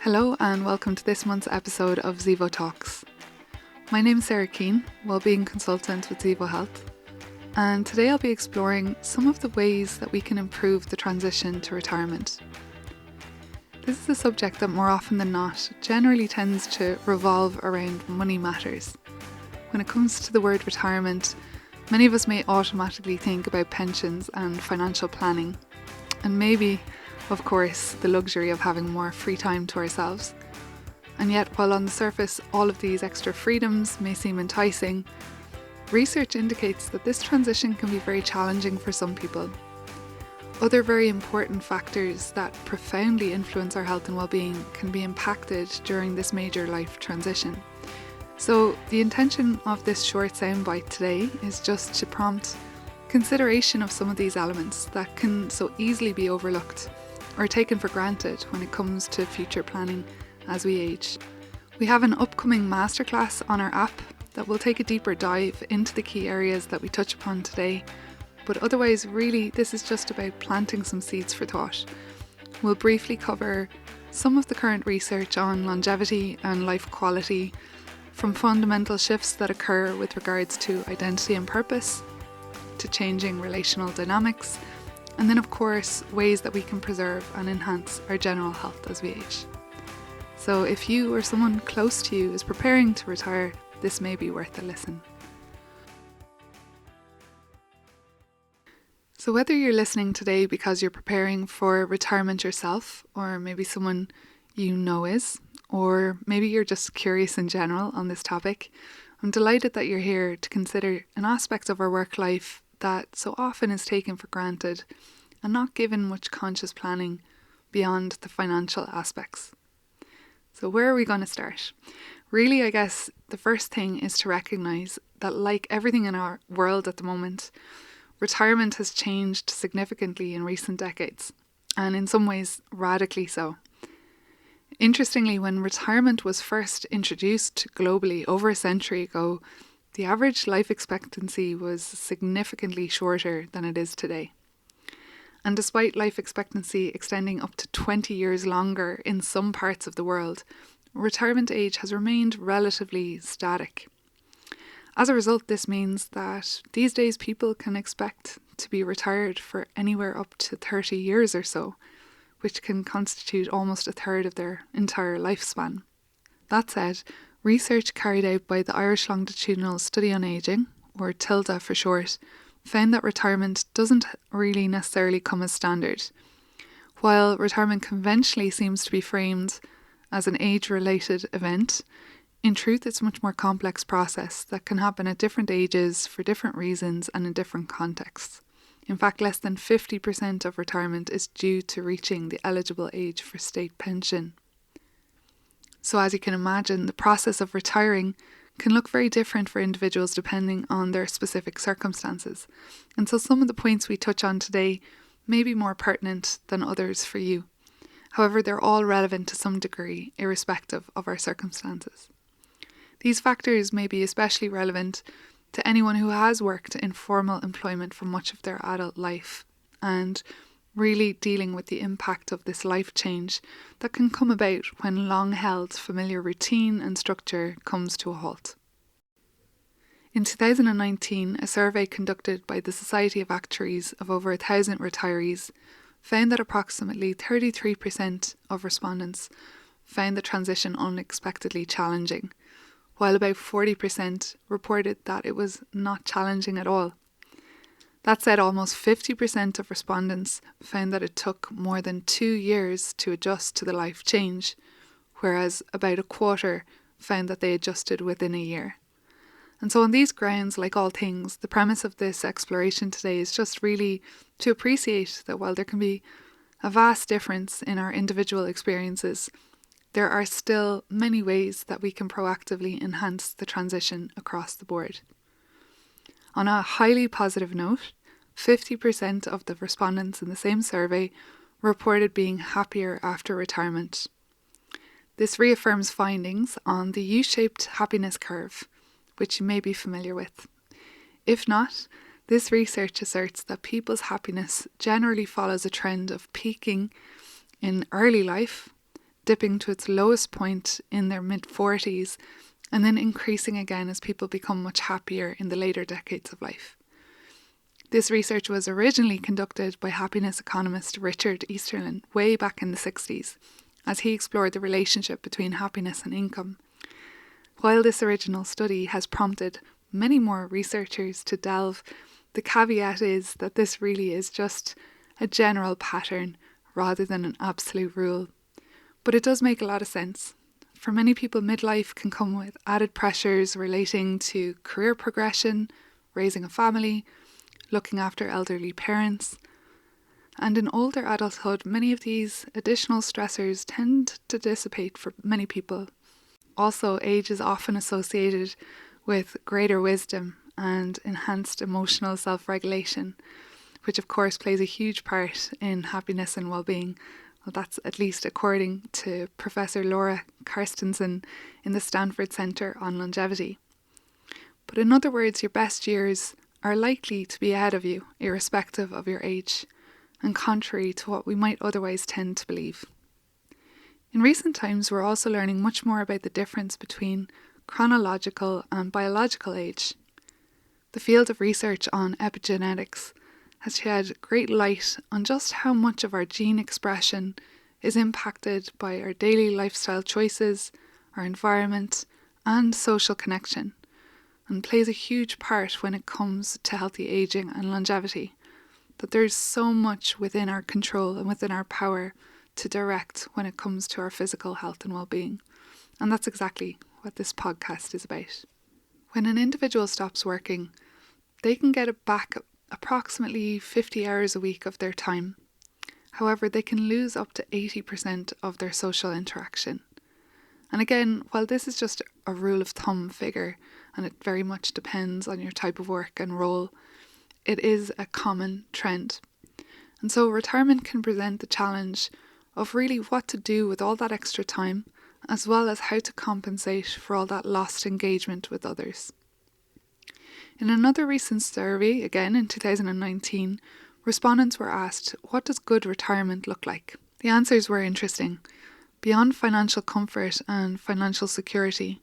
Hello and welcome to this month's episode of Zevo Talks. My name is Keane, wellbeing consultant with Zevo Health, and today I'll be exploring some of the ways that we can improve the transition to retirement. This is a subject that more often than not generally tends to revolve around money matters. When it comes to the word retirement, many of us may automatically think about pensions and financial planning, and maybe, of course, the luxury of having more free time to ourselves. And yet, while on the surface all of these extra freedoms may seem enticing, research indicates that this transition can be very challenging for some people. Other very important factors that profoundly influence our health and well-being can be impacted during this major life transition. So the intention of this short soundbite today is just to prompt consideration of some of these elements that can so easily be overlooked or taken for granted when it comes to future planning as we age. We have an upcoming masterclass on our app that will take a deeper dive into the key areas that we touch upon today, but otherwise really this is just about planting some seeds for thought. We'll briefly cover some of the current research on longevity and life quality, from fundamental shifts that occur with regards to identity and purpose, to changing relational dynamics, and then of course ways that we can preserve and enhance our general health as we age. So if you or someone close to you is preparing to retire, this may be worth a listen. So whether you're listening today because you're preparing for retirement yourself, or maybe someone you know is, or maybe you're just curious in general on this topic, I'm delighted that you're here to consider an aspect of our work life that so often is taken for granted and not given much conscious planning beyond the financial aspects. So where are we going to start? Really, I guess the first thing is to recognise that, like everything in our world at the moment, retirement has changed significantly in recent decades, and in some ways radically so. Interestingly, when retirement was first introduced globally over a century ago, the average life expectancy was significantly shorter than it is today. And despite life expectancy extending up to 20 years longer in some parts of the world, retirement age has remained relatively static. As a result, this means that these days people can expect to be retired for anywhere up to 30 years or so, which can constitute almost a third of their entire lifespan. That said, research carried out by the Irish Longitudinal Study on Ageing, or TILDA for short, found that retirement doesn't really necessarily come as standard. While retirement conventionally seems to be framed as an age-related event, in truth it's a much more complex process that can happen at different ages for different reasons and in different contexts. In fact, less than 50% of retirement is due to reaching the eligible age for state pension. So as you can imagine, the process of retiring can look very different for individuals depending on their specific circumstances. And so some of the points we touch on today may be more pertinent than others for you. However, they're all relevant to some degree, irrespective of our circumstances. These factors may be especially relevant to anyone who has worked in formal employment for much of their adult life and really dealing with the impact of this life change that can come about when long-held familiar routine and structure comes to a halt. In 2019, a survey conducted by the Society of Actuaries of over 1,000 retirees found that approximately 33% of respondents found the transition unexpectedly challenging, while about 40% reported that it was not challenging at all. That said, almost 50% of respondents found that it took more than 2 years to adjust to the life change, whereas about a quarter found that they adjusted within a year. And so on these grounds, like all things, the premise of this exploration today is just really to appreciate that while there can be a vast difference in our individual experiences, there are still many ways that we can proactively enhance the transition across the board. On a highly positive note, 50% of the respondents in the same survey reported being happier after retirement. This reaffirms findings on the U-shaped happiness curve, which you may be familiar with. If not, this research asserts that people's happiness generally follows a trend of peaking in early life, dipping to its lowest point in their mid-40s and then increasing again as people become much happier in the later decades of life. This research was originally conducted by happiness economist Richard Easterlin way back in the 60s, as he explored the relationship between happiness and income. While this original study has prompted many more researchers to delve, the caveat is that this really is just a general pattern rather than an absolute rule. But it does make a lot of sense. For many people, midlife can come with added pressures relating to career progression, raising a family, looking after elderly parents. And in older adulthood, many of these additional stressors tend to dissipate for many people. Also, age is often associated with greater wisdom and enhanced emotional self-regulation, which of course plays a huge part in happiness and well-being. Well, that's at least according to Professor Laura Carstensen in the Stanford Center on Longevity. But in other words, your best years are likely to be ahead of you, irrespective of your age, and contrary to what we might otherwise tend to believe. In recent times, we're also learning much more about the difference between chronological and biological age. The field of research on epigenetics has shed great light on just how much of our gene expression is impacted by our daily lifestyle choices, our environment, and social connection, and plays a huge part when it comes to healthy aging and longevity. That there's so much within our control and within our power to direct when it comes to our physical health and well-being. And that's exactly what this podcast is about. When an individual stops working, they can get back approximately 50 hours a week of their time. However, they can lose up to 80% of their social interaction. And again, while this is just a rule of thumb figure, and it very much depends on your type of work and role, it is a common trend. And so retirement can present the challenge of really what to do with all that extra time, as well as how to compensate for all that lost engagement with others. In another recent survey, again in 2019, respondents were asked, what does good retirement look like? The answers were interesting. Beyond financial comfort and financial security,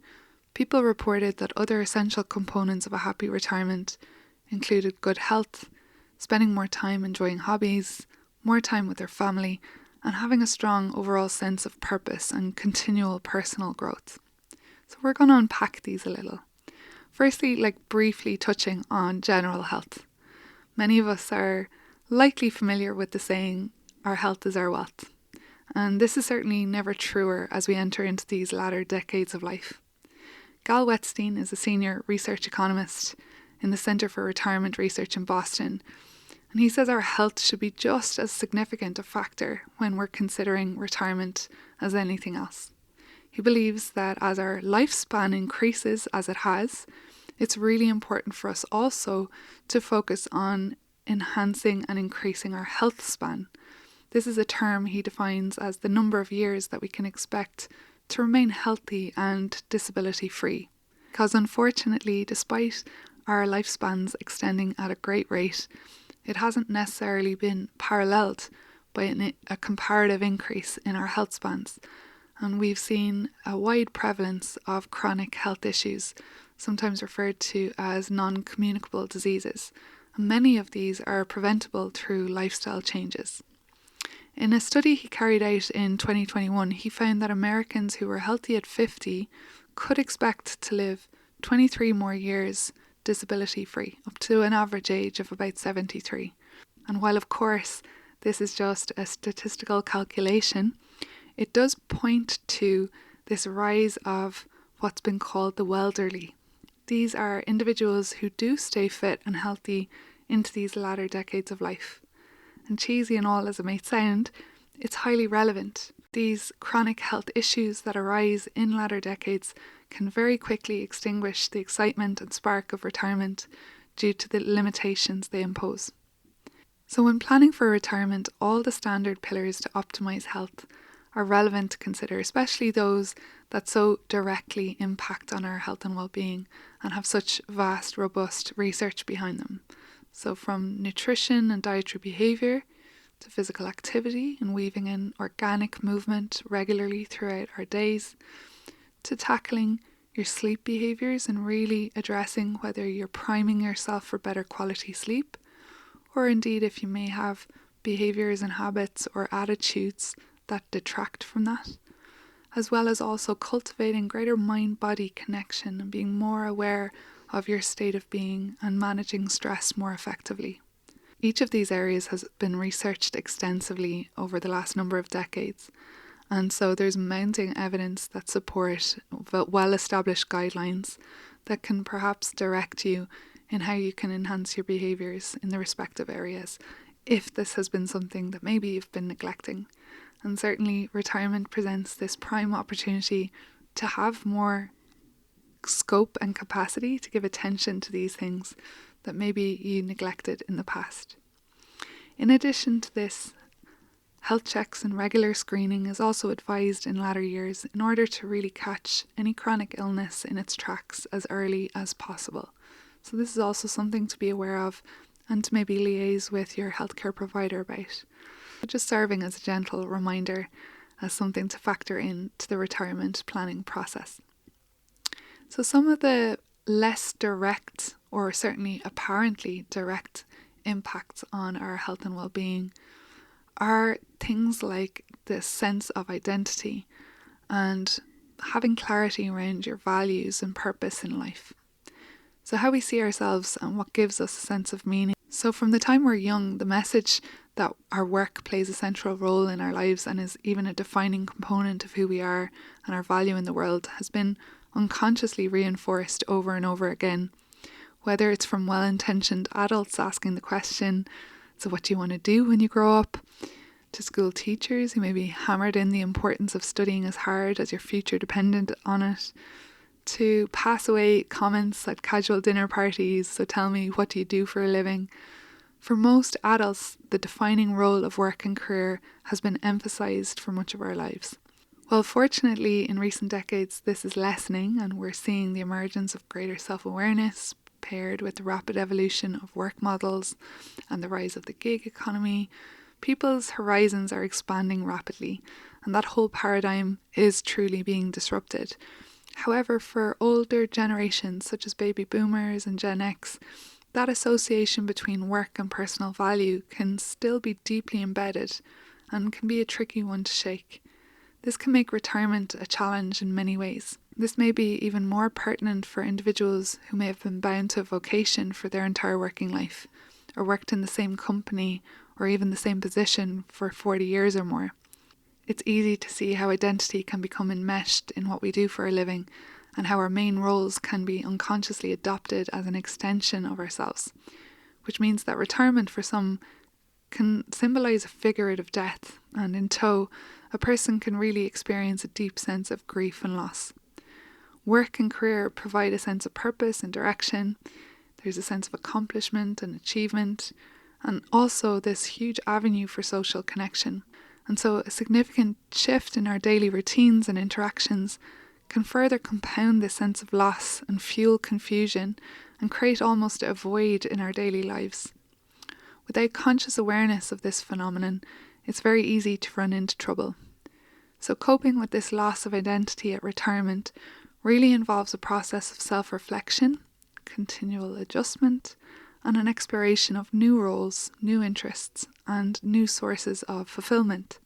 people reported that other essential components of a happy retirement included good health, spending more time enjoying hobbies, more time with their family, and having a strong overall sense of purpose and continual personal growth. So we're going to unpack these a little. Firstly, briefly touching on general health. Many of us are likely familiar with the saying, our health is our wealth. And this is certainly never truer as we enter into these latter decades of life. Gal Wettstein is a senior research economist in the Center for Retirement Research in Boston, and he says our health should be just as significant a factor when we're considering retirement as anything else. He believes that as our lifespan increases as it has, it's really important for us also to focus on enhancing and increasing our health span. This is a term he defines as the number of years that we can expect to remain healthy and disability-free. Because unfortunately, despite our lifespans extending at a great rate, it hasn't necessarily been paralleled by a comparative increase in our health spans. And we've seen a wide prevalence of chronic health issues, sometimes referred to as non-communicable diseases. And many of these are preventable through lifestyle changes. In a study he carried out in 2021, he found that Americans who were healthy at 50 could expect to live 23 more years disability-free, up to an average age of about 73. And while of course this is just a statistical calculation, it does point to this rise of what's been called the welderly. These are individuals who do stay fit and healthy into these latter decades of life. And cheesy and all as it may sound, it's highly relevant. These chronic health issues that arise in latter decades can very quickly extinguish the excitement and spark of retirement due to the limitations they impose. So when planning for retirement, all the standard pillars to optimise health are relevant to consider, especially those that so directly impact on our health and well-being and have such vast, robust research behind them. So from nutrition and dietary behaviour to physical activity and weaving in organic movement regularly throughout our days, to tackling your sleep behaviours and really addressing whether you're priming yourself for better quality sleep, or indeed if you may have behaviours and habits or attitudes that detract from that, as well as also cultivating greater mind-body connection and being more aware of your state of being and managing stress more effectively. Each of these areas has been researched extensively over the last number of decades, and so there's mounting evidence that support well-established guidelines that can perhaps direct you in how you can enhance your behaviours in the respective areas, if this has been something that maybe you've been neglecting. And certainly retirement presents this prime opportunity to have more scope and capacity to give attention to these things that maybe you neglected in the past. In addition to this, health checks and regular screening is also advised in latter years in order to really catch any chronic illness in its tracks as early as possible. So this is also something to be aware of and to maybe liaise with your healthcare provider about. Just serving as a gentle reminder as something to factor in to the retirement planning process. So some of the less direct, or certainly apparently direct, impacts on our health and well-being are things like this sense of identity and having clarity around your values and purpose in life. So how we see ourselves and what gives us a sense of meaning. So from the time we're young, the message that our work plays a central role in our lives and is even a defining component of who we are and our value in the world has been unconsciously reinforced over and over again, whether it's from well-intentioned adults asking the question, so what do you want to do when you grow up? To school teachers who maybe hammered in the importance of studying as hard as your future depended on it, to pass away comments at casual dinner parties, so tell me, what do you do for a living? For most adults, the defining role of work and career has been emphasised for much of our lives. Well, fortunately, in recent decades, this is lessening and we're seeing the emergence of greater self-awareness paired with the rapid evolution of work models and the rise of the gig economy. People's horizons are expanding rapidly, and that whole paradigm is truly being disrupted. However, for older generations, such as baby boomers and Gen X, that association between work and personal value can still be deeply embedded and can be a tricky one to shake. This can make retirement a challenge in many ways. This may be even more pertinent for individuals who may have been bound to a vocation for their entire working life, or worked in the same company or even the same position for 40 years or more. It's easy to see how identity can become enmeshed in what we do for a living, and how our main roles can be unconsciously adopted as an extension of ourselves, which means that retirement for some can symbolise a figurative death, and in tow, a person can really experience a deep sense of grief and loss. Work and career provide a sense of purpose and direction. There's a sense of accomplishment and achievement, and also this huge avenue for social connection. And so a significant shift in our daily routines and interactions can further compound this sense of loss and fuel confusion and create almost a void in our daily lives. Without conscious awareness of this phenomenon, it's very easy to run into trouble. So coping with this loss of identity at retirement really involves a process of self-reflection, continual adjustment, and an exploration of new roles, new interests, and new sources of fulfillment.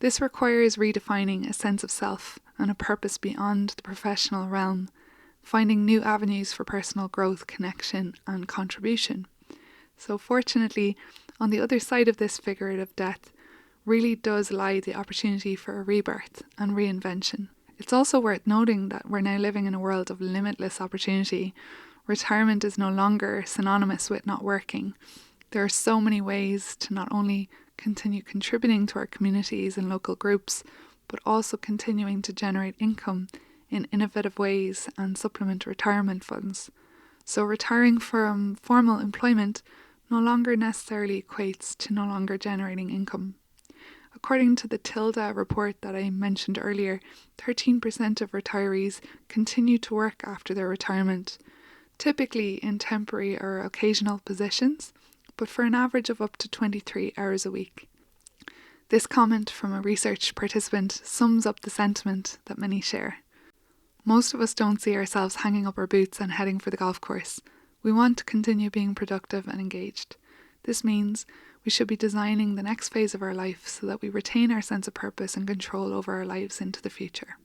This requires redefining a sense of self and a purpose beyond the professional realm, finding new avenues for personal growth, connection, and contribution. So fortunately, on the other side of this figurative death really does lie the opportunity for a rebirth and reinvention. It's also worth noting that we're now living in a world of limitless opportunity. Retirement is no longer synonymous with not working. There are so many ways to not only continue contributing to our communities and local groups, but also continuing to generate income in innovative ways and supplement retirement funds. So retiring from formal employment no longer necessarily equates to no longer generating income. According to the Tilda report that I mentioned earlier, 13% of retirees continue to work after their retirement, typically in temporary or occasional positions, but for an average of up to 23 hours a week. This comment from a research participant sums up the sentiment that many share. Most of us don't see ourselves hanging up our boots and heading for the golf course. We want to continue being productive and engaged. This means we should be designing the next phase of our life so that we retain our sense of purpose and control over our lives into the future.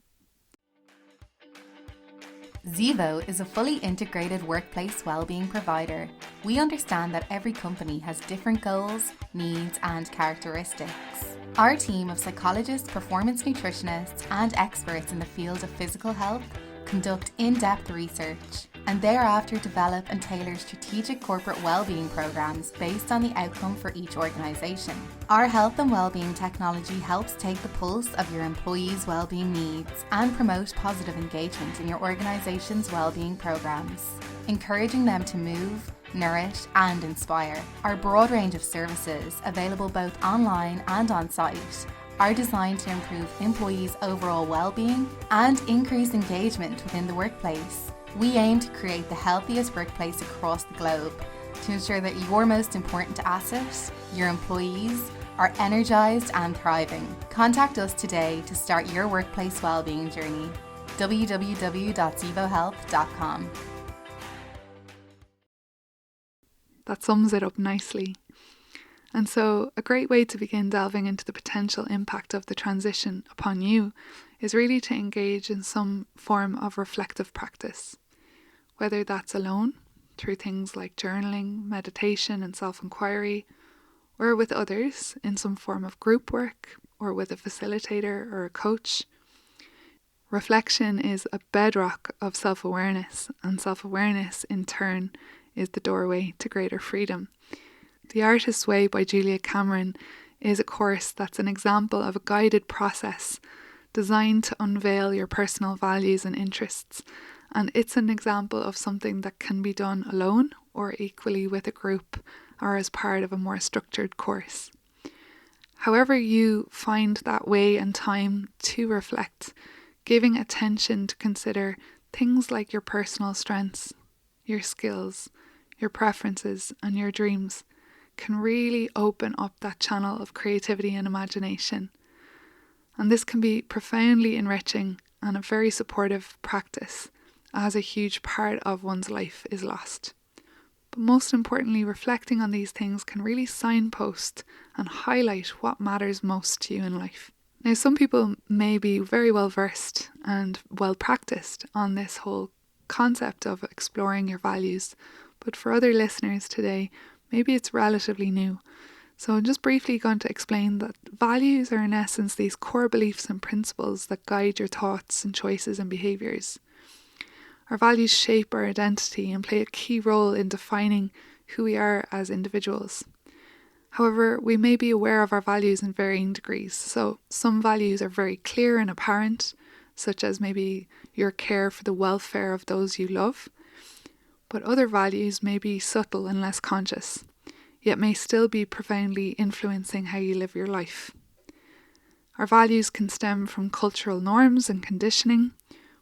Zevo is a fully integrated workplace wellbeing provider. We understand that every company has different goals, needs, and characteristics. Our team of psychologists, performance nutritionists, and experts in the field of physical health conduct in-depth research and thereafter develop and tailor strategic corporate wellbeing programs based on the outcome for each organisation. Our health and wellbeing technology helps take the pulse of your employees' wellbeing needs and promote positive engagement in your organisation's wellbeing programs, encouraging them to move, nourish and inspire. Our broad range of services, available both online and on-site, are designed to improve employees' overall well-being and increase engagement within the workplace. We aim to create the healthiest workplace across the globe to ensure that your most important asset, your employees, are energised and thriving. Contact us today to start your workplace well-being journey. www.zevohealth.com. That sums it up nicely. And so a great way to begin delving into the potential impact of the transition upon you is really to engage in some form of reflective practice, whether that's alone, through things like journaling, meditation and self-inquiry, or with others in some form of group work, or with a facilitator or a coach. Reflection is a bedrock of self-awareness, and self-awareness in turn is the doorway to greater freedom. The Artist's Way by Julia Cameron is a course that's an example of a guided process designed to unveil your personal values and interests, and it's an example of something that can be done alone or equally with a group or as part of a more structured course. However you find that way and time to reflect, giving attention to consider things like your personal strengths, your skills, your preferences and your dreams can really open up that channel of creativity and imagination. And this can be profoundly enriching and a very supportive practice as a huge part of one's life is lost. But most importantly, reflecting on these things can really signpost and highlight what matters most to you in life. Now, some people may be very well versed and well practiced on this whole concept of exploring your values, but for other listeners today, maybe it's relatively new. So I'm just briefly going to explain that values are in essence these core beliefs and principles that guide your thoughts and choices and behaviours. Our values shape our identity and play a key role in defining who we are as individuals. However, we may be aware of our values in varying degrees. So some values are very clear and apparent, such as maybe your care for the welfare of those you love. But other values may be subtle and less conscious, yet may still be profoundly influencing how you live your life. Our values can stem from cultural norms and conditioning,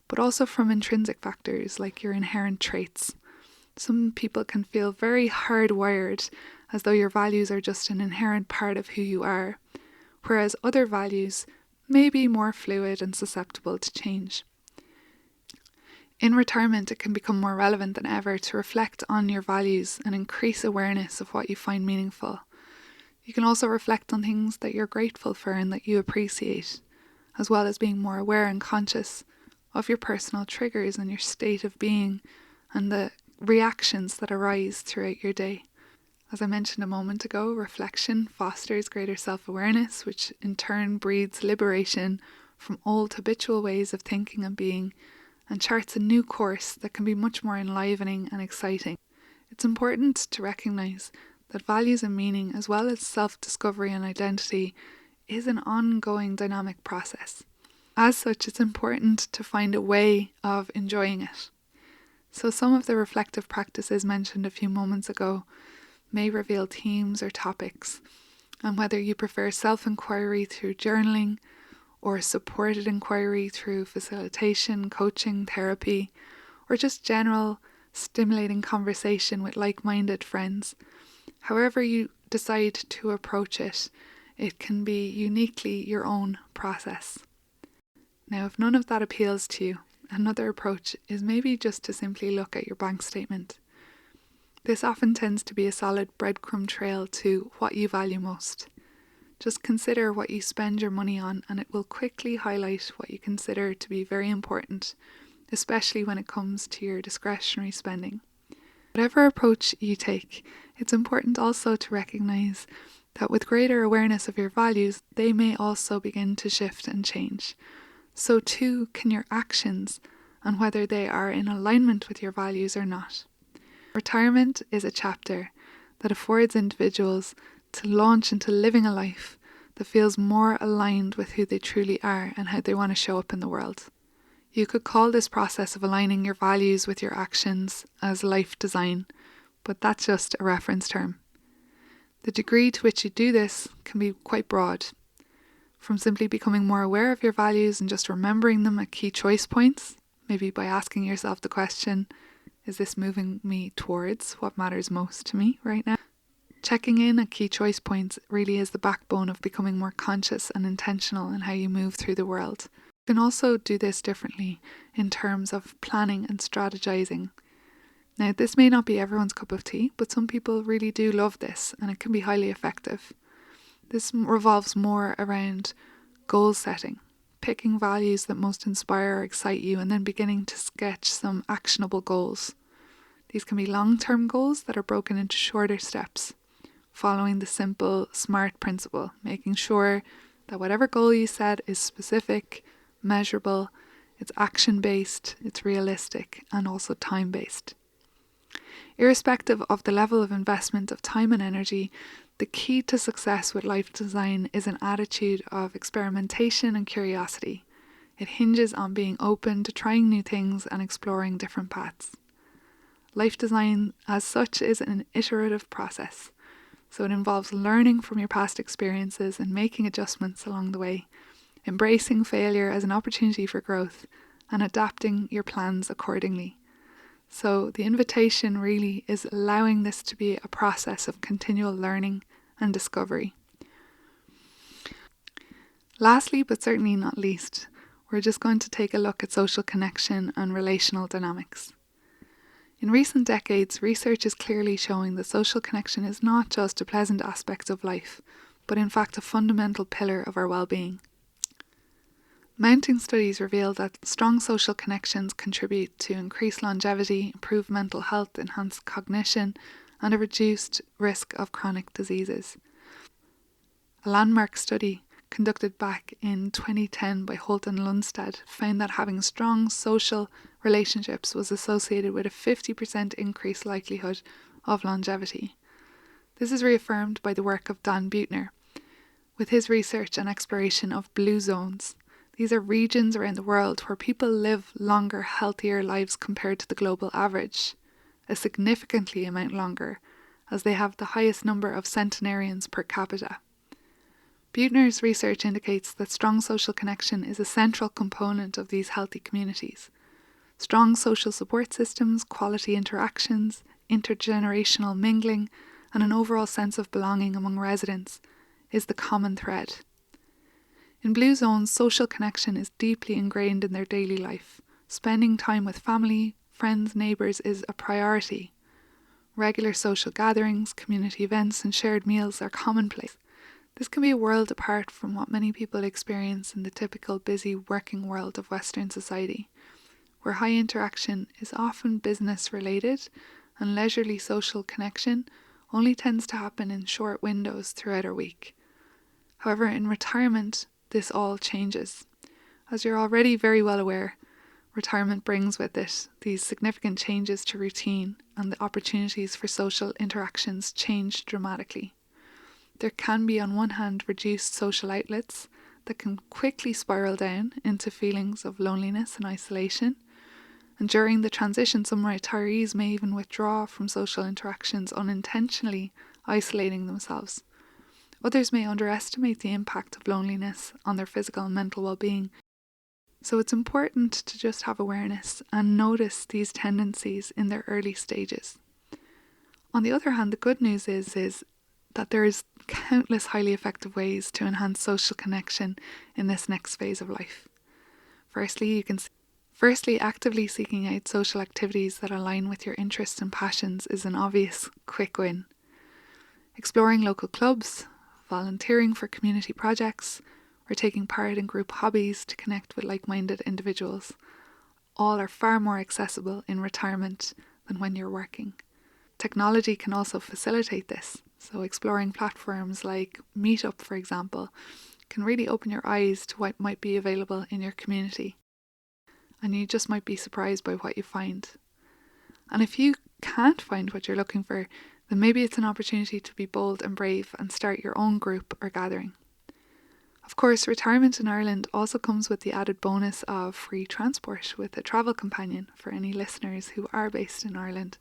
but also from intrinsic factors like your inherent traits. Some people can feel very hardwired, as though your values are just an inherent part of who you are, whereas other values may be more fluid and susceptible to change. In retirement, it can become more relevant than ever to reflect on your values and increase awareness of what you find meaningful. You can also reflect on things that you're grateful for and that you appreciate, as well as being more aware and conscious of your personal triggers and your state of being and the reactions that arise throughout your day. As I mentioned a moment ago, reflection fosters greater self-awareness, which in turn breeds liberation from old habitual ways of thinking and being, and charts a new course that can be much more enlivening and exciting. It's important to recognise that values and meaning, as well as self-discovery and identity, is an ongoing dynamic process. As such, it's important to find a way of enjoying it. So some of the reflective practices mentioned a few moments ago may reveal themes or topics, and whether you prefer self-inquiry through journaling or supported inquiry through facilitation, coaching, therapy, or just general stimulating conversation with like-minded friends. However you decide to approach it, it can be uniquely your own process. Now, if none of that appeals to you, another approach is maybe just to simply look at your bank statement. This often tends to be a solid breadcrumb trail to what you value most. Just consider what you spend your money on, and it will quickly highlight what you consider to be very important, especially when it comes to your discretionary spending. Whatever approach you take, it's important also to recognize that with greater awareness of your values, they may also begin to shift and change. So too can your actions and whether they are in alignment with your values or not. Retirement is a chapter that affords individuals to launch into living a life that feels more aligned with who they truly are and how they want to show up in the world. You could call this process of aligning your values with your actions as life design, but that's just a reference term. The degree to which you do this can be quite broad, from simply becoming more aware of your values and just remembering them at key choice points, maybe by asking yourself the question, is this moving me towards what matters most to me right now? Checking in at key choice points really is the backbone of becoming more conscious and intentional in how you move through the world. You can also do this differently in terms of planning and strategizing. Now, this may not be everyone's cup of tea, but some people really do love this, and it can be highly effective. This revolves more around goal setting, picking values that most inspire or excite you, and then beginning to sketch some actionable goals. These can be long-term goals that are broken into shorter steps, following the simple SMART principle, making sure that whatever goal you set is specific, measurable, it's action-based, it's realistic, and also time-based. Irrespective of the level of investment of time and energy, the key to success with life design is an attitude of experimentation and curiosity. It hinges on being open to trying new things and exploring different paths. Life design, as such, is an iterative process, so it involves learning from your past experiences and making adjustments along the way, embracing failure as an opportunity for growth, and adapting your plans accordingly. So the invitation really is allowing this to be a process of continual learning and discovery. Lastly, but certainly not least, we're just going to take a look at social connection and relational dynamics. In recent decades, research is clearly showing that social connection is not just a pleasant aspect of life, but in fact a fundamental pillar of our well-being. Mounting studies reveal that strong social connections contribute to increased longevity, improved mental health, enhanced cognition, and a reduced risk of chronic diseases. A landmark study conducted back in 2010 by Holt and Lundstedt found that having strong social relationships was associated with a 50% increased likelihood of longevity. This is reaffirmed by the work of Dan Buettner, with his research and exploration of blue zones. These are regions around the world where people live longer, healthier lives compared to the global average, a significantly amount longer, as they have the highest number of centenarians per capita. Buettner's research indicates that strong social connection is a central component of these healthy communities. Strong social support systems, quality interactions, intergenerational mingling, and an overall sense of belonging among residents is the common thread. In blue zones, social connection is deeply ingrained in their daily life. Spending time with family, friends, neighbours is a priority. Regular social gatherings, community events, and shared meals are commonplace. This can be a world apart from what many people experience in the typical busy working world of Western society, where high interaction is often business related and leisurely social connection only tends to happen in short windows throughout our week. However, in retirement, this all changes. As you're already very well aware, retirement brings with it these significant changes to routine, and the opportunities for social interactions change dramatically. There can be, on one hand, reduced social outlets that can quickly spiral down into feelings of loneliness and isolation. And during the transition, some retirees may even withdraw from social interactions, unintentionally isolating themselves. Others may underestimate the impact of loneliness on their physical and mental well-being. So it's important to just have awareness and notice these tendencies in their early stages. On the other hand, the good news is that there is countless highly effective ways to enhance social connection in this next phase of life. Firstly, actively seeking out social activities that align with your interests and passions is an obvious quick win. Exploring local clubs, volunteering for community projects, or taking part in group hobbies to connect with like-minded individuals all are far more accessible in retirement than when you're working. Technology can also facilitate this, so exploring platforms like Meetup, for example, can really open your eyes to what might be available in your community. And you just might be surprised by what you find. And if you can't find what you're looking for, then maybe it's an opportunity to be bold and brave and start your own group or gathering. Of course, retirement in Ireland also comes with the added bonus of free transport with a travel companion for any listeners who are based in Ireland.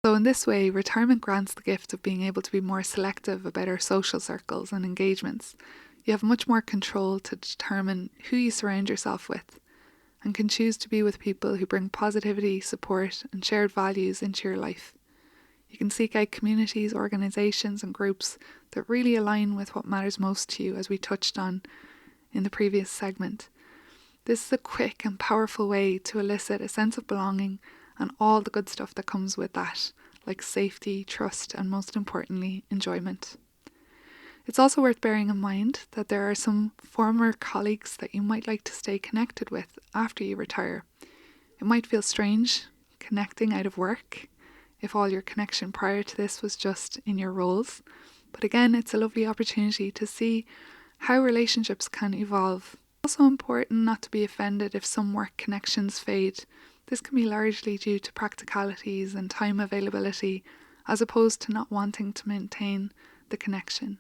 So in this way, retirement grants the gift of being able to be more selective about our social circles and engagements. You have much more control to determine who you surround yourself with and can choose to be with people who bring positivity, support and shared values into your life. You can seek out communities, organisations and groups that really align with what matters most to you, as we touched on in the previous segment. This is a quick and powerful way to elicit a sense of belonging and all the good stuff that comes with that, like safety, trust and most importantly, enjoyment. It's also worth bearing in mind that there are some former colleagues that you might like to stay connected with after you retire. It might feel strange connecting out of work if all your connection prior to this was just in your roles, but again, it's a lovely opportunity to see how relationships can evolve. It's also important not to be offended if some work connections fade. This can be largely due to practicalities and time availability, as opposed to not wanting to maintain the connection.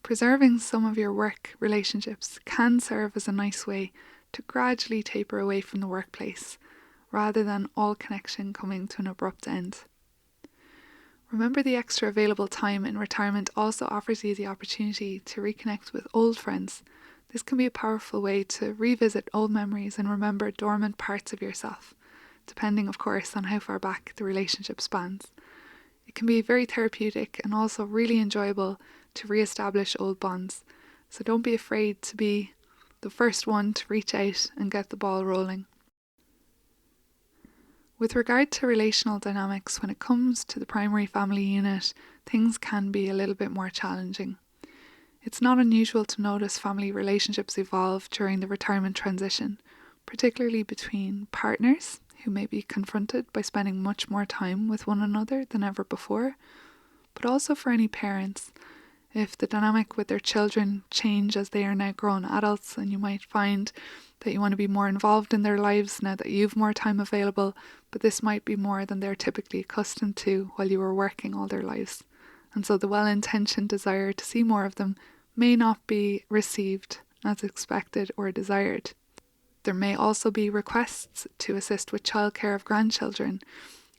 Preserving some of your work relationships can serve as a nice way to gradually taper away from the workplace, rather than all connection coming to an abrupt end. Remember, the extra available time in retirement also offers you the opportunity to reconnect with old friends. This can be a powerful way to revisit old memories and remember dormant parts of yourself, depending, of course, on how far back the relationship spans. It can be very therapeutic and also really enjoyable to re-establish old bonds, so don't be afraid to be the first one to reach out and get the ball rolling. With regard to relational dynamics, when it comes to the primary family unit, things can be a little bit more challenging. It's not unusual to notice family relationships evolve during the retirement transition, particularly between partners who may be confronted by spending much more time with one another than ever before, but also for any parents. If the dynamic with their children change as they are now grown adults, and you might find that you want to be more involved in their lives now that you've more time available, but this might be more than they're typically accustomed to while you were working all their lives. And so the well-intentioned desire to see more of them may not be received as expected or desired. There may also be requests to assist with childcare of grandchildren,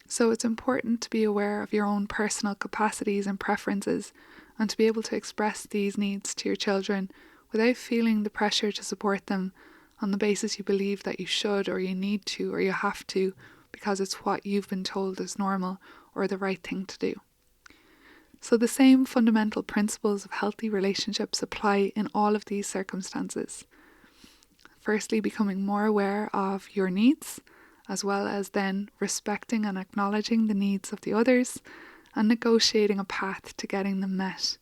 so it's important to be aware of your own personal capacities and preferences and to be able to express these needs to your children without feeling the pressure to support them on the basis you believe that you should or you need to or you have to because it's what you've been told is normal or the right thing to do. So the same fundamental principles of healthy relationships apply in all of these circumstances. Firstly, becoming more aware of your needs, as well as then respecting and acknowledging the needs of the others and negotiating a path to getting them met.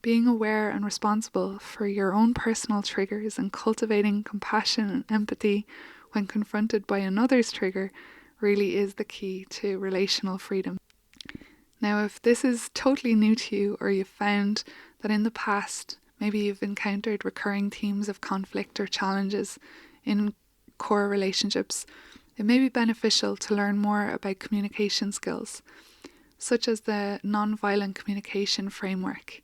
Being aware and responsible for your own personal triggers and cultivating compassion and empathy when confronted by another's trigger really is the key to relational freedom. Now, if this is totally new to you, or you've found that in the past maybe you've encountered recurring themes of conflict or challenges in core relationships, it may be beneficial to learn more about communication skills, such as the non-violent communication framework.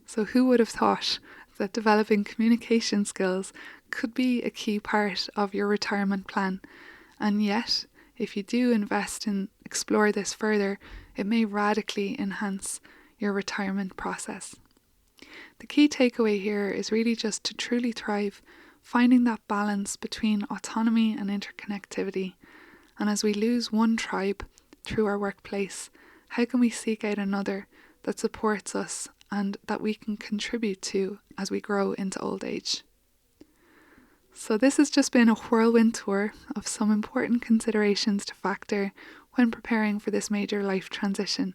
So who would have thought that developing communication skills could be a key part of your retirement plan? And yet, if you do invest and explore this further, it may radically enhance your retirement process. The key takeaway here is really just to truly thrive, finding that balance between autonomy and interconnectivity. And as we lose one tribe, through our workplace, how can we seek out another that supports us and that we can contribute to as we grow into old age? So this has just been a whirlwind tour of some important considerations to factor when preparing for this major life transition.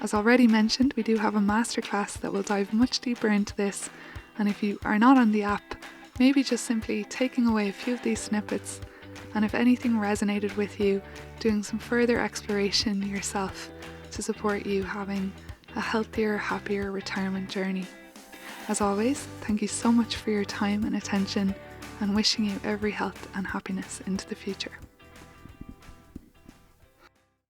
As already mentioned, we do have a masterclass that will dive much deeper into this, and if you are not on the app, maybe just simply taking away a few of these snippets, and if anything resonated with you, doing some further exploration yourself to support you having a healthier, happier retirement journey. As always, thank you so much for your time and attention, and wishing you every health and happiness into the future.